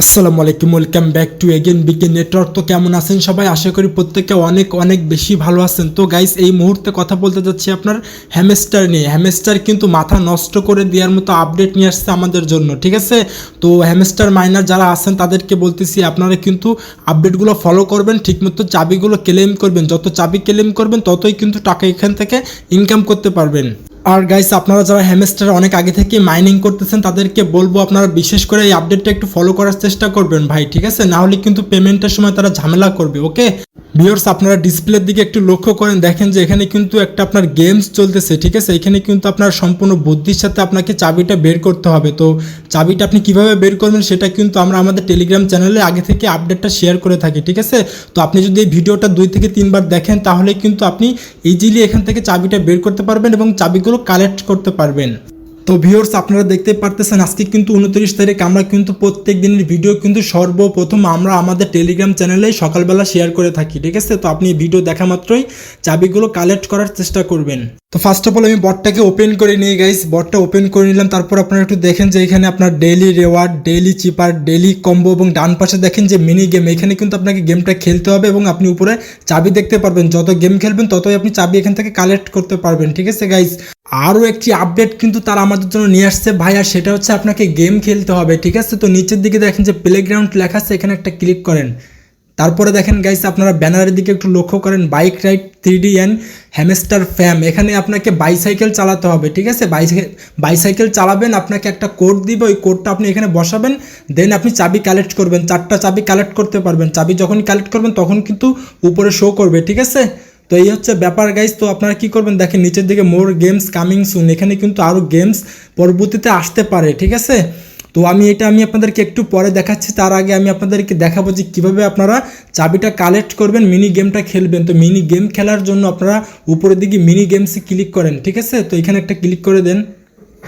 আসসালামু আলাইকুম, welcome back to again BK network. তো কেমন আছেন সবাই? আশা করি প্রত্যেকে অনেক অনেক বেশি ভালো আছেন। তো গাইস, এই মুহূর্তে কথা বলতে যাচ্ছি আপনার হ্যামস্টার নিয়ে। হ্যামস্টার কিন্তু মাথা নষ্ট করে দেওয়ার মতো আপডেট নিয়ে আসছে আমাদের জন্য, ঠিক আছে? তো হ্যামস্টার মাইনার যারা আছেন তাদেরকে বলতেছি আপনারা কিন্তু আপডেটগুলো ফলো করবেন, ঠিকমতো চাবিগুলো ক্লেম করবেন। যত চাবি ক্লেম করবেন ততই কিন্তু টাকা এখান থেকে ইনকাম করতে পারবেন। আর গাইস, আপনারা যারা হ্যামস্টার অনেক আগে থেকে মাইনিং করতেছেন তাদেরকে বলবো আপনারা বিশেষ করে এই আপডেটটা একটু ফলো করার চেষ্টা করবেন ভাই, ঠিক আছে? না হলে কিন্তু পেমেন্টের সময় তারা ঝামেলা করবে। ওকে ভিউয়ার্স, আপনারা ডিসপ্লের দিকে একটু লক্ষ্য করেন, দেখেন যে এখানে কিন্তু একটা আপনার গেমস চলতেছে, ঠিক আছে? এখানে কিন্তু আপনার সম্পূর্ণ বুদ্ধির সাথে আপনাকে চাবিটা বের করতে হবে। তো চাবিটা আপনি কিভাবে বের করবেন সেটা কিন্তু আমরা আমাদের টেলিগ্রাম চ্যানেলে আগে থেকে আপডেটটা শেয়ার করে থাকি, ঠিক আছে? তো আপনি যদি এই ভিডিওটা 2 থেকে 3 বার দেখেন তাহলে কিন্তু আপনি ইজিলি এখান থেকে চাবিটা বের করতে পারবেন এবং চাবিগুলো কালেক্ট করতে পারবেন। তো ভিউয়ার্স, আপনারা দেখতে পারতেছেন আজকে কিন্তু 29 তারিখ। আমরা কিন্তু প্রত্যেক দিনের ভিডিও কিন্তু সর্বপ্রথম আমরা আমাদের টেলিগ্রাম চ্যানেলে সকালবেলা শেয়ার করে থাকি, ঠিক আছে? তো আপনি ভিডিও দেখা মাত্রই চাবিগুলো কালেক্ট করার চেষ্টা করবেন। তো ফার্স্ট অফ অল আমি বটটাকে ওপেন করে নিই গাইস। বটটা ওপেন করে নিলাম, তারপর আপনারা একটু দেখেন যে এখানে আপনার ডেইলি রেওয়ার্ড, ডেইলি চিপার, ডেইলি কম্বো এবং ডান পাশে দেখেন যে মিনি গেম। এখানে কিন্তু আপনাকে গেমটা খেলতে হবে এবং আপনি উপরে চাবি দেখতে পারবেন। যত গেম খেলবেন ততই আপনি চাবি এখান থেকে কালেক্ট করতে পারবেন, ঠিক আছে গাইস? আরও একটি আপডেট কিন্তু তারা আমাদের জন্য নিয়ে আসছে ভাই, আর সেটা হচ্ছে আপনাকে গেম খেলতে হবে, ঠিক আছে? তো নিচের দিকে দেখেন যে প্লেগ্রাউন্ড লেখা আছে, এখানে একটা ক্লিক করেন। তারপরে দেখেন গাইস, আপনারা ব্যানারের দিকে একটু লক্ষ্য করেন, bike ride 3D and hamster fam. এখানে আপনাকে বাইসাইকেল চালাতে হবে, ঠিক আছে? বাইসাইকেল চালাবেন, আপনাকে একটা কোড দিবে, ওই কোডটা আপনি এখানে বসাবেন, দেন আপনি চাবি কালেক্ট করবেন। 4টা চাবি কালেক্ট করতে পারবেন। চাবি যখন কালেক্ট করবেন তখন কিন্তু উপরে শো করবে, ঠিক আছে? তো এই হচ্ছে ব্যাপার গাইস। তো আপনারা কি করবেন দেখেন নিচের দিকে মোর গেমস কামিং সুন, এখানে কিন্তু আরও গেমস পরবর্তীতে আসতে পারে, ঠিক আছে? তো আমি আপনাদেরকে একটু পরে দেখাচ্ছি। তার আগে আমি আপনাদেরকে দেখাবো যে কীভাবে আপনারা চাবিটা কালেক্ট করবেন, মিনি গেমটা খেলবেন। তো মিনি গেম খেলার জন্য আপনারা উপরের দিকে মিনি গেমসে ক্লিক করেন, ঠিক আছে? তো এখানে একটা ক্লিক করে দেন।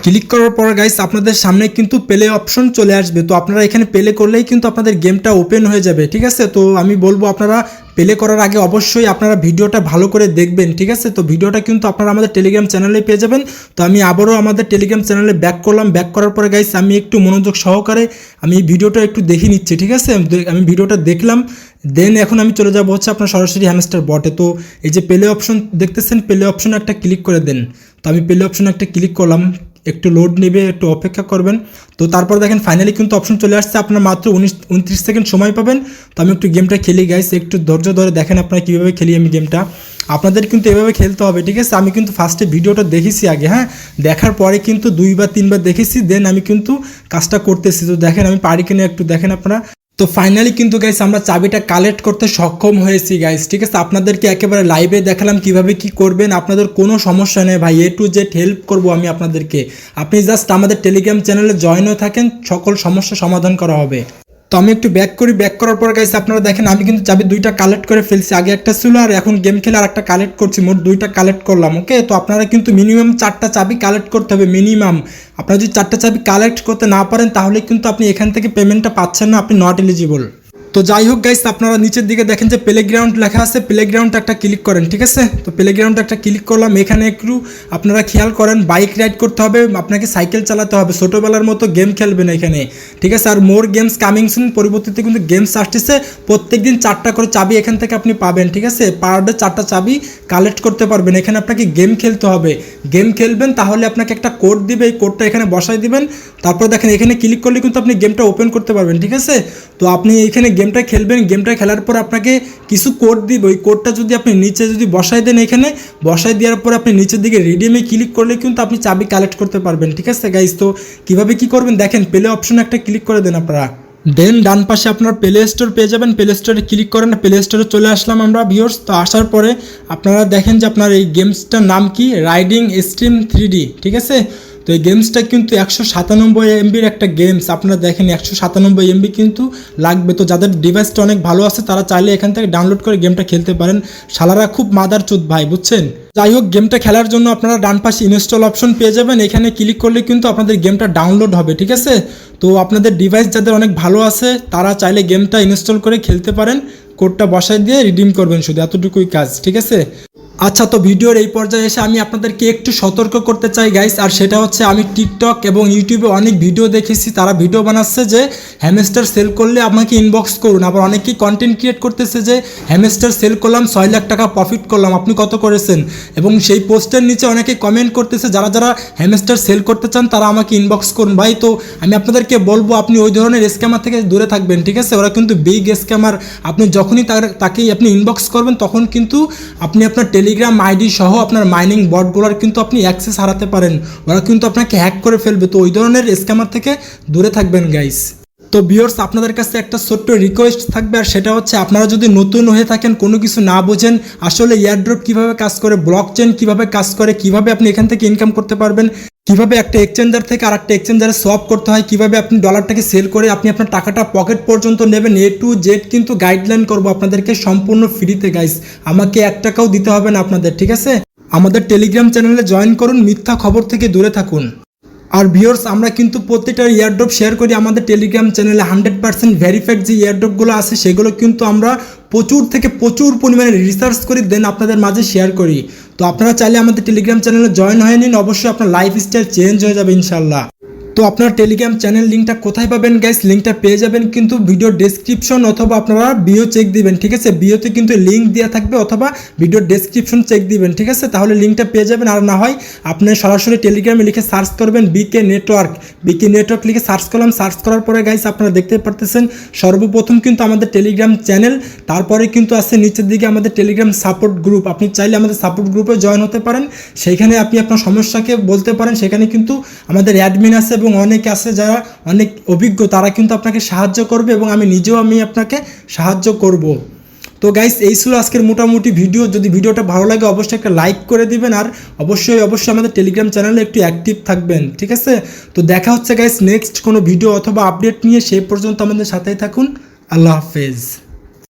ক্লিক করার পর গাইস আপনাদের সামনে কিন্তু প্লে অপশন চলে আসবে। তো আপনারা এখানে প্লে করলেই কিন্তু আপনাদের গেমটা ওপেন হয়ে যাবে, ঠিক আছে? তো আমি বলবো আপনারা প্লে করার আগে অবশ্যই আপনারা ভিডিওটা ভালো করে দেখবেন, ঠিক আছে? তো ভিডিওটা কিন্তু আপনারা আমাদের টেলিগ্রাম চ্যানেলে পেয়ে যাবেন। তো আমি আবারও আমাদের টেলিগ্রাম চ্যানেলে ব্যাক করলাম। ব্যাক করার পরে গাইস আমি একটু মনোযোগ সহকারে আমি ভিডিওটা একটু দেখে নিচ্ছি, ঠিক আছে? আমি ভিডিওটা দেখলাম, দেন এখন আমি চলে যাবো হচ্ছে আপনার সরাসরি হ্যামস্টার বটে। তো এই যে প্লে অপশন দেখতেছেন, প্লে অপশনে একটা ক্লিক করে দেন। তো আমি প্লে অপশনে একটা ক্লিক করলাম, একটু লোড নেবে, একটু অপেক্ষা করবেন। তো তারপর দেখেন ফাইনালি কিন্তু অপশন চলে আসছে, আপনার মাত্র 29 সেকেন্ড সময় পাবেন। তো আমি একটু গেমটা খেলি গাইস, একটু ধৈর্য ধরে দেখেন আপনারা কীভাবে খেলি আমি গেমটা। আপনাদের কিন্তু এভাবে খেলতে হবে, ঠিক আছে? আমি কিন্তু ফার্স্টে ভিডিওটা দেখেছি আগে, হ্যাঁ, দেখার পরে কিন্তু 2 বা 3 বার দেখেছি, দেন আমি কিন্তু কাজটা করতেছি। তো দেখেন আমি পারি কিনা একটু দেখেন আপনারা। তো ফাইনালি কিন্তু গাইস আমরা চাবিটা কালেক্ট করতে সক্ষম হয়েছি গাইস, ঠিক আছে? আপনাদেরকে একেবারে লাইভে দেখালাম কিভাবে কি করবেন। আপনাদের কোনো সমস্যা নেই ভাই, A to Z হেল্প করব আমি আপনাদেরকে। আপনি জাস্ট আমাদের টেলিগ্রাম চ্যানেলে জয়েন হয়ে থাকেন, সকল সমস্যা সমাধান করা হবে। তো আমি একটু ব্যাক করি। ব্যাক করার পর গাইস আপনারা দেখেন আমি কিন্তু চাবি 2টা কালেক্ট করে ফেলছি। আগে একটা ছিল আর এখন গেম খেলে আর একটা কালেক্ট করছি, মোট 2টা কালেক্ট করলাম। ওকে, তো আপনারা কিন্তু মিনিমাম 4টা চাবি কালেক্ট করতে হবে, মিনিমাম। আপনারা যদি 4টা চাবি কালেক্ট করতে না পারেন তাহলে কিন্তু আপনি এখান থেকে পেমেন্টটা পাচ্ছেন না, আপনি নট এলিজিবল। তো যাই হোক গাইস, আপনারা নিচের দিকে দেখেন যে প্লেগ্রাউন্ড লেখা আছে, প্লেগ্রাউন্ড একটা ক্লিক করেন, ঠিক আছে? তো প্লেগ্রাউন্ড একটা ক্লিক করলাম। এখানে একটু আপনারা খেয়াল করেন, বাইক রাইড করতে হবে, আপনাকে সাইকেল চালাতে হবে, ছোটোবেলার মতো গেম খেলবেন এখানে, ঠিক আছে? আর মোর গেমস কামিং সুন, পরিবর্তিতে কিন্তু গেমস আসতেছে। প্রত্যেকদিন 4টা করে চাবি এখান থেকে আপনি পাবেন, ঠিক আছে? পার ডে 4টা চাবি কালেক্ট করতে পারবেন। এখানে আপনাকে গেম খেলতে হবে, গেম খেলবেন, তাহলে আপনাকে একটা কোড দিবে, এই কোডটা এখানে বসাই দিবেন। তারপর দেখেন এখানে ক্লিক করলে কিন্তু আপনি গেমটা ওপেন করতে পারবেন, ঠিক আছে? তো আপনি এখানে গেমটা খেলবেন, গেমটা খেলার পর আপনাকে কিছু কোড দিবে, ওই কোডটা যদি আপনি নিচে যদি বসাই দেন, এখানে বসাই দেওয়ার পর আপনি নিচের দিকে রিডিমে ক্লিক করলে কিন্তু আপনি চাবি কালেক্ট করতে পারবেন, ঠিক আছে গাইস? তো কীভাবে কী করবেন দেখেন, প্লে অপশনে একটা ক্লিক করে দেন আপনারা, দেন ডান পাশে আপনার প্লে স্টোর পেয়ে যাবেন। প্লে স্টোরে ক্লিক করেন, প্লে স্টোরে চলে আসলাম আমরা ভিউয়ার্স। তো আসার পরে আপনারা দেখেন যে আপনার এই গেমসটার নাম কি, রাইডিং স্ট্রিম 3D, ঠিক আছে? তো এই গেমসটা কিন্তু 197 MBর একটা গেমস। আপনারা দেখেন 197 MB কিন্তু লাগবে। তো যাদের ডিভাইসটা অনেক ভালো আছে তারা চাইলে এখান থেকে ডাউনলোড করে গেমটা খেলতে পারেন। শালারা খুব মাদার চুদ ভাই, বুঝছেন? যাই হোক, গেমটা খেলার জন্য আপনারা ডান পাশে ইনস্টল অপশন পেয়ে যাবেন। এখানে ক্লিক করলে কিন্তু আপনাদের গেমটা ডাউনলোড হবে, ঠিক আছে? তো আপনাদের ডিভাইস যাদের অনেক ভালো আছে তারা চাইলে গেমটা ইনস্টল করে খেলতে পারেন। কোডটা বসাই দিয়ে রিডিম করবেন, শুধু এতটুকুই কাজ, ঠিক আছে? আচ্ছা, তো ভিডিওর এই পর্যায়ে এসে আমি আপনাদেরকে একটু সতর্ক করতে চাই গাইস, আর সেটা হচ্ছে আমি টিকটক এবং ইউটিউবে অনেক ভিডিও দেখেছি, তারা ভিডিও বানাচ্ছে যে হ্যামস্টার সেল করলে আমাকে ইনবক্স করুন। আবার অনেকেই কন্টেন্ট ক্রিয়েট করতেছে যে হ্যামস্টার সেল করলাম 6 লাখ টাকা প্রফিট করলাম, আপনি কত করেছেন? এবং সেই পোস্টের নিচে অনেকে কমেন্ট করতেছে যারা যারা হ্যামস্টার সেল করতে চান তারা আমাকে ইনবক্স করুন। ভাই, তো আমি আপনাদেরকে বলবো আপনি ওই ধরনের স্ক্যামার থেকে দূরে থাকবেন, ঠিক আছে? ওরা কিন্তু বিগ স্ক্যামার। আপনি যখনই তাকেই আপনি ইনবক্স করবেন তখন কিন্তু আপনি আপনার টেলিগ্রাম আইডি সহ আপনার মাইনিং বটগুলোর কিন্তু আপনি অ্যাক্সেস হারাতে পারেন, ওরা কিন্তু আপনাকে হ্যাক করে ফেলবে। তো ওই ধরনের স্ক্যামার থেকে দূরে থাকবেন গাইস। তো ভিউয়ার্স, আপনাদের কাছে একটা ছোট্ট রিকোয়েস্ট থাকবে, আর সেটা হচ্ছে আপনারা যদি নতুন হয়ে থাকেন, কোনো কিছু না বোঝেন, আসলে এয়ারড্রপ কীভাবে কাজ করে, ব্লক চেইন কীভাবে কাজ করে, কীভাবে আপনি এখান থেকে ইনকাম করতে পারবেন, কীভাবে একটা এক্সচেঞ্জার থেকে আর একটা এক্সচেঞ্জারে সোয়াপ করতে হয়, কীভাবে আপনি ডলারটাকে সেল করে আপনি আপনার টাকাটা পকেট পর্যন্ত নেবেন, A to Z কিন্তু গাইডলাইন করবো আপনাদেরকে সম্পূর্ণ ফ্রিতে গাইস। আমাকে 1 টাকাও দিতে হবে না আপনাদের, ঠিক আছে? আমাদের টেলিগ্রাম চ্যানেলে জয়েন করুন, মিথ্যা খবর থেকে দূরে থাকুন। আর ভিউয়ার্স, আমরা কিন্তু প্রত্যেকটা এয়ারড্রপ শেয়ার করি আমাদের টেলিগ্রাম চ্যানেলে। 100% ভেরিফাইড যে এয়ারড্রপগুলো আছে সেগুলো কিন্তু আমরা প্রচুর থেকে প্রচুর পরিমাণে রিসার্চ করি, দেন আপনাদের মাঝে শেয়ার করি। তো আপনারা চাইলে আমাদের টেলিগ্রাম চ্যানেলে জয়েন হয়ে নিন, অবশ্যই আপনার লাইফস্টাইল চেঞ্জ হয়ে যাবে ইনশাল্লাহ। তো আপনার টেলিগ্রাম চ্যানেল লিঙ্কটা কোথায় পাবেন গাইস? লিঙ্কটা পেয়ে যাবেন কিন্তু ভিডিও ডেসক্রিপশন অথবা আপনারা বিও চেক দিবেন, ঠিক আছে? বিওতে কিন্তু লিঙ্ক দেওয়া থাকবে, অথবা ভিডিও ডেসক্রিপশন চেক দিবেন, ঠিক আছে? তাহলে লিঙ্কটা পেয়ে যাবেন। আর না হয় আপনি সরাসরি টেলিগ্রামে লিখে সার্চ করবেন বিকে নেটওয়ার্ক লিখে সার্চ করলাম। সার্চ করার পরে গাইস আপনারা দেখতে পারতেছেন সর্বপ্রথম কিন্তু আমাদের টেলিগ্রাম চ্যানেল, তারপরে কিন্তু আছে নিচের দিকে আমাদের টেলিগ্রাম সাপোর্ট গ্রুপ। আপনি চাইলে আমাদের সাপোর্ট গ্রুপে জয়েন হতে পারেন, সেইখানে আপনি আপনার সমস্যাকে বলতে পারেন। সেখানে কিন্তু আমাদের অ্যাডমিন আছে এবং অনেকে আছে যারা অনেক অভিজ্ঞ, তারা কিন্তু আপনাকে সাহায্য করবে এবং আমি নিজেও আপনাকে সাহায্য করব। তো গাইস, এই ছিল আজকের মোটামুটি ভিডিও। যদি ভিডিওটা ভালো লাগে অবশ্যই একটা লাইক করে দিবেন, আর অবশ্যই আমাদের টেলিগ্রাম চ্যানেলে একটু অ্যাক্টিভ থাকবেন, ঠিক আছে? তো দেখা হচ্ছে গাইস নেক্সট কোনো ভিডিও অথবা আপডেট নিয়ে, সেই পর্যন্ত আমাদের সাথেই থাকুন। আল্লাহ হাফেজ।